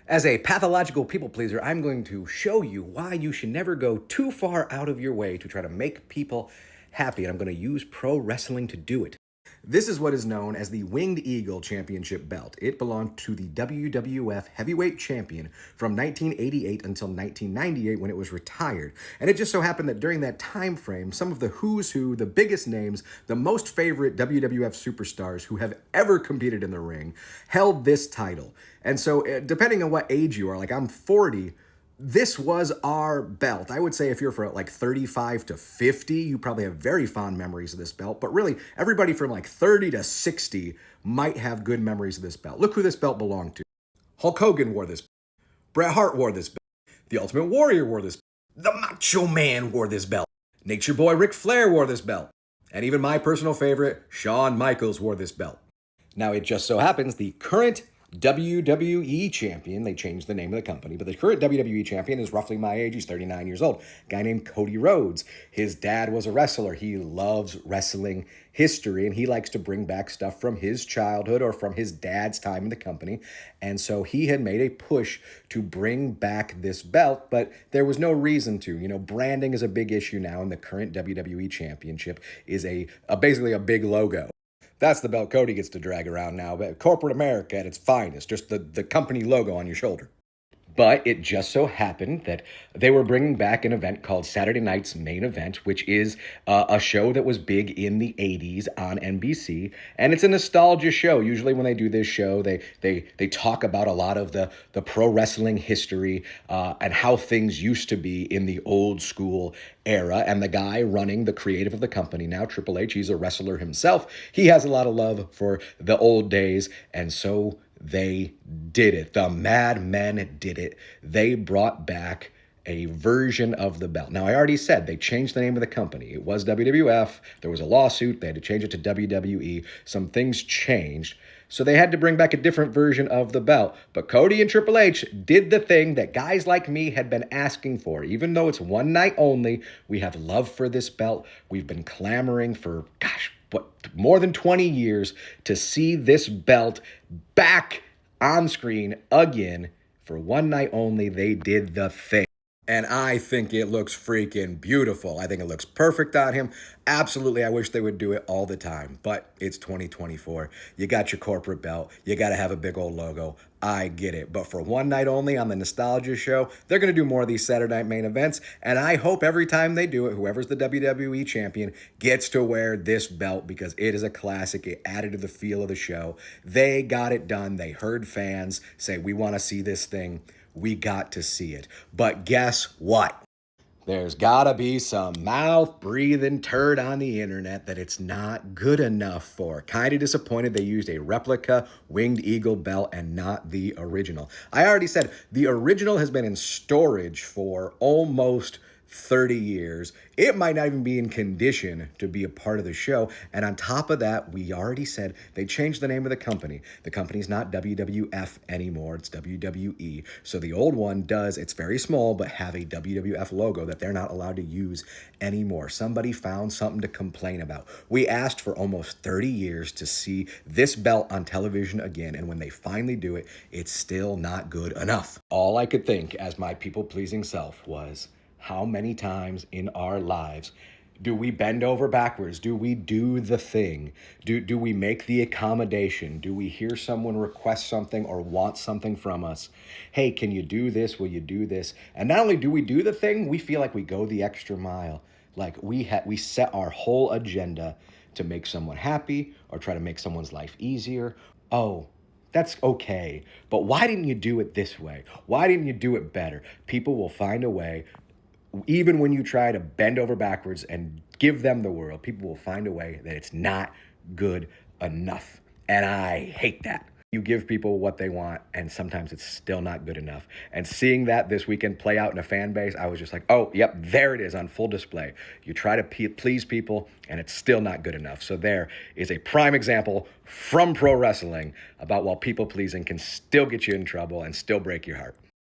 As a pathological people pleaser, I'm going to show you why you should never go too far out of your way to try to make people happy, and I'm going to use pro wrestling to do it. This is what is known as the Winged Eagle Championship belt. It belonged to the WWF Heavyweight Champion from 1988 until 1998 when it was retired. And it just so happened that during that time frame, some of the who's who, the biggest names, the most favorite WWF superstars who have ever competed in the ring held this title. And so depending on what age you are, like I'm 40, this was our belt. I would say if you're from like 35 to 50, you probably have very fond memories of this belt. But really, everybody from like 30 to 60 might have good memories of this belt. Look who this belt belonged to. Hulk Hogan wore this belt. Bret Hart wore this belt. The Ultimate Warrior wore this belt. The Macho Man wore this belt. Nature Boy Ric Flair wore this belt. And even my personal favorite, Shawn Michaels, wore this belt. Now, it just so happens the current WWE champion, they changed the name of the company, but the current WWE champion is roughly my age. He's 39 years old. A guy named Cody Rhodes. His dad was a wrestler. He loves wrestling history, and he likes to bring back stuff from his childhood or from his dad's time in the company. And so he had made a push to bring back this belt, but there was no reason to. You know, branding is a big issue now, and the current WWE championship is basically a big logo. That's the belt Cody gets to drag around now, but corporate America at its finest, just the company logo on your shoulder. But it just so happened that they were bringing back an event called Saturday Night's Main Event, which is a show that was big in the 80s on NBC. And it's a nostalgia show. Usually when they do this show, they talk about a lot of the pro wrestling history and how things used to be in the old school era. And the guy running the creative of the company now, Triple H, he's a wrestler himself. He has a lot of love for the old days. And so they did it. The Mad Men did it. They brought back a version of the belt. Now, I already said they changed the name of the company. It was WWF. There was a lawsuit. They had to change it to WWE. Some things changed. So they had to bring back a different version of the belt. But Cody and Triple H did the thing that guys like me had been asking for. Even though it's one night only, we have love for this belt. We've been clamoring for, more than 20 years to see this belt back on screen again. For one night only, they did the thing. And I think it looks freaking beautiful. I think it looks perfect on him. Absolutely, I wish they would do it all the time. But it's 2024. You got your corporate belt. You got to have a big old logo. I get it. But for one night only on the Nostalgia Show, they're going to do more of these Saturday Night Main Events. And I hope every time they do it, whoever's the WWE champion gets to wear this belt because it is a classic. It added to the feel of the show. They got it done. They heard fans say, we want to see this thing. We got to see it. But guess what? There's gotta be some mouth-breathing turd on the internet that it's not good enough for. Kinda disappointed they used a replica Winged Eagle belt and not the original. I already said the original has been in storage for almost 30 years. It might not even be in condition to be a part of the show. And on top of that, we already said they changed the name of the company. The company's not WWF anymore. It's WWE. So the old one does, it's very small, but have a WWF logo that they're not allowed to use anymore. Somebody found something to complain about. We asked for almost 30 years to see this belt on television again. And when they finally do it, it's still not good enough. All I could think as my people-pleasing self was, how many times in our lives do we bend over backwards? Do we do the thing? Do we make the accommodation? Do we hear someone request something or want something from us? Hey, can you do this? Will you do this? And not only do we do the thing, we feel like we go the extra mile. Like we set our whole agenda to make someone happy or try to make someone's life easier. Oh, that's okay. But why didn't you do it this way? Why didn't you do it better? People will find a way. Even when you try to bend over backwards and give them the world, people will find a way that it's not good enough. And I hate that. You give people what they want, and sometimes it's still not good enough. And seeing that this weekend play out in a fan base, I was just like, oh, yep, there it is on full display. You try to please people, and it's still not good enough. So there is a prime example from pro wrestling about while people pleasing can still get you in trouble and still break your heart.